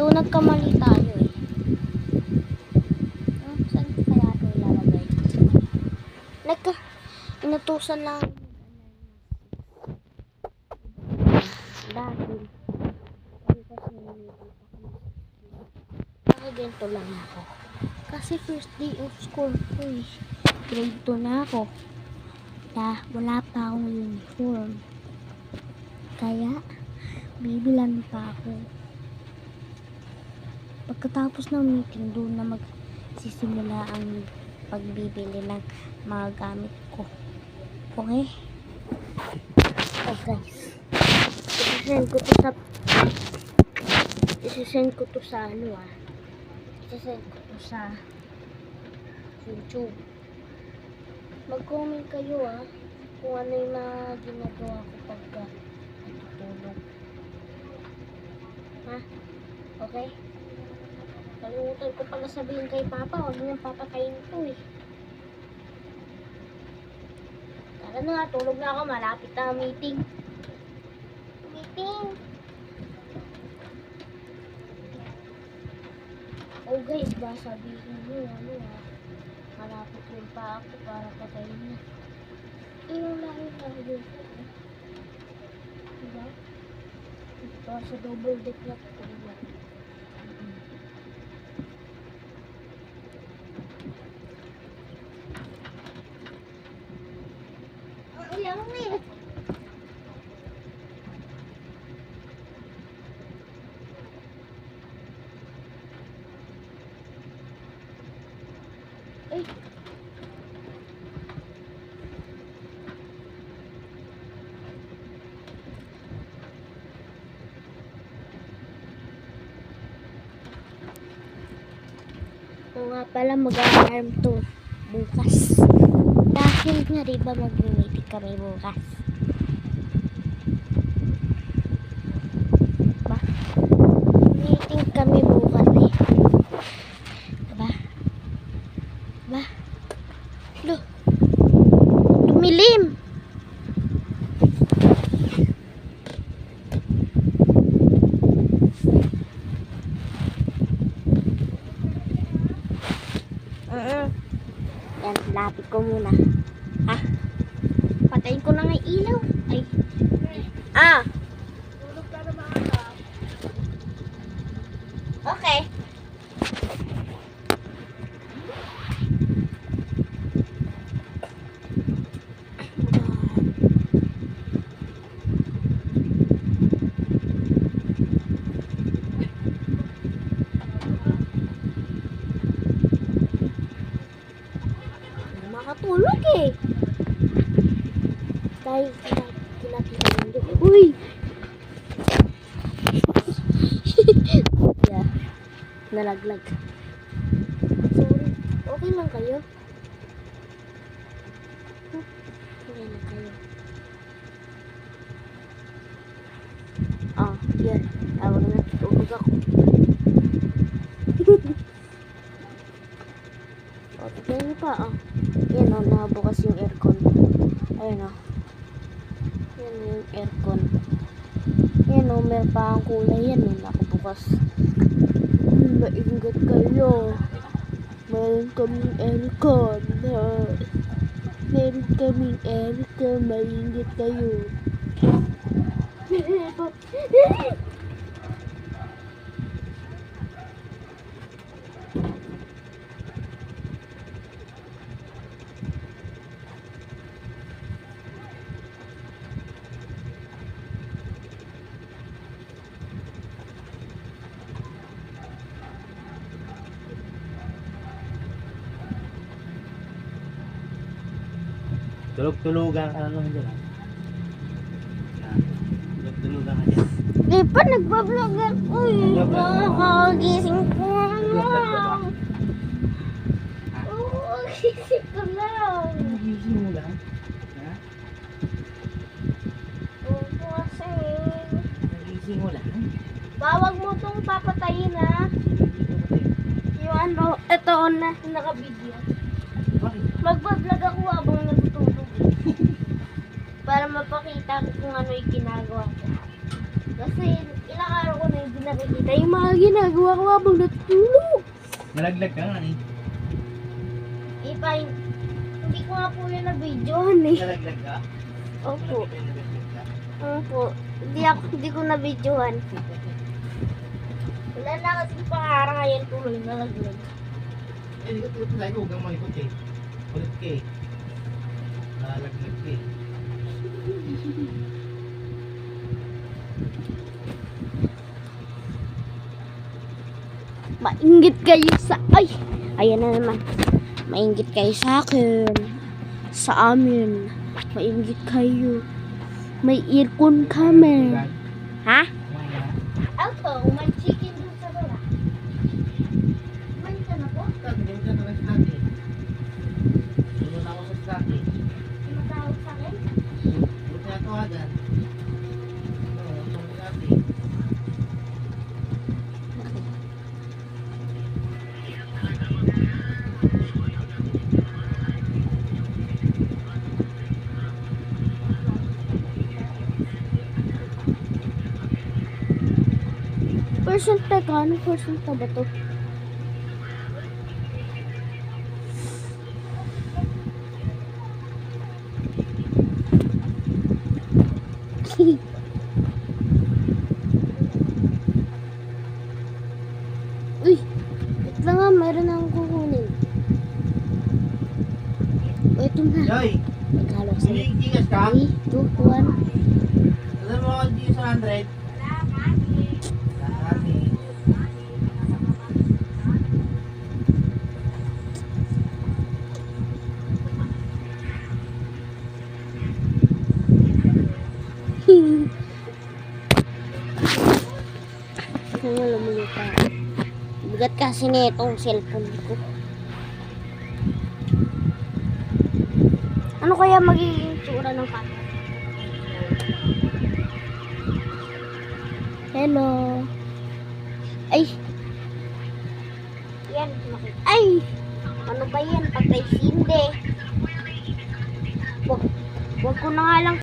So, nagkamali tayo eh. Saan ko kaya ito ilalagay? Inutusan lang. Dahil ganito lang ako. Kasi first day of school ko eh. Grade 2 na ako. Wala pa akong uniform. Kaya, bibilan pa ako. Pagkatapos ng meeting, doon na magsisimula ang pagbibili ng mga gamit ko. Okay? Oh guys. Isisend ko to sa isisend ko to sa YouTube. Mag-comment kayo kung ano yung mga ginagawa ko pagka natutulog. Ha? Okay? Kalimutan ko pala sabihin kay Papa, huwag niyang papatayin ito eh. Tara na nga, tulog na ako, malapit na ang meeting. Oh guys, ba sabihin mo, malapit yung pa ako para patayin na. Yung layo. Diba? Ito sa double deck na tulog. Ay. O nga pala, mag-alarm to bukas. Dahil nga diba mag-meeting kami bukas. Diba? Meeting kami bukas eh. Diba? Diba? Loh, tumilim. Yan, lapit ko muna. Ha? Patayin ko na nga yung ilaw. Ay. Tulog ka na maaga. Okay. Makatulog eh. Dahil kinakita nyo. Uy! Yeah. Nalaglag. Sorry. Okay lang kayo? Okay lang kayo. Yan. Tawag na. Tulog ako. Tignan nyo pa, Yan nabukas yung aircon. Ayun Yan yung aircon. Yan meron pa ang kulay yan nakabukas. Maingat kayo. Meron kaming aircon. Maingat kayo. Tulog-tulugan ka na naman dyan. Tulog-tulugan ka dyan. Di pa nagbablogger. Uy, gising ko lang. Oo, gising ko lang. Gising mo lang? Ha? Oo, kasi. Gising mo lang? Bawag mo itong papatayin Yung ito na naka-video. Bakit? Magbablog ako habang natutulog. Para mapakita ko kung ano yung ginagawa ko. Kasi Ilang araw ko na hindi nakikita yung mga ginagawa ko habang natutulog. Nalaglag ka nga eh. Ipa, hindi ko nga po yun na-videohan eh. Nalaglag ka? Opo. Nalaglag ka? Opo. Hindi ko na-videohan. Wala na kasi pangarang ngayon tuloy nalaglag. Eh, di ko tuloy tayo. Huwag kang malikot eh. Ulit ka eh. Nalaglag ka eh. Mainggit kayo sa... Ay! Ayan na naman. Mainggit kayo sa akin. Sa amin. Mainggit kayo. May aircon kami. Ha? Kumain ka na? Auto, may chicken dun sa baba. Kumain ka na po? Hindi mo ka na sa akin. Tulungan ako sa akin. Matawag sa akin? Huwag na tawagan. Oo, tulungan natin. Percent ka? Anong percent ba to? Uy! Wait lang nga, mayroon na akong kukunin. O, ito na. Joy! Naghalo sa Humihingigas ka? 3, 2, 1. Alam mo ako dito sa 100? Dati. Ano lumulupa? Bigat kasi nitong cellphone ko. Ano kaya magiging tsura ng camera? Hello. Ay. Yan. Ay. Ano ba yan? Patay sinde. Wag ko na nga lang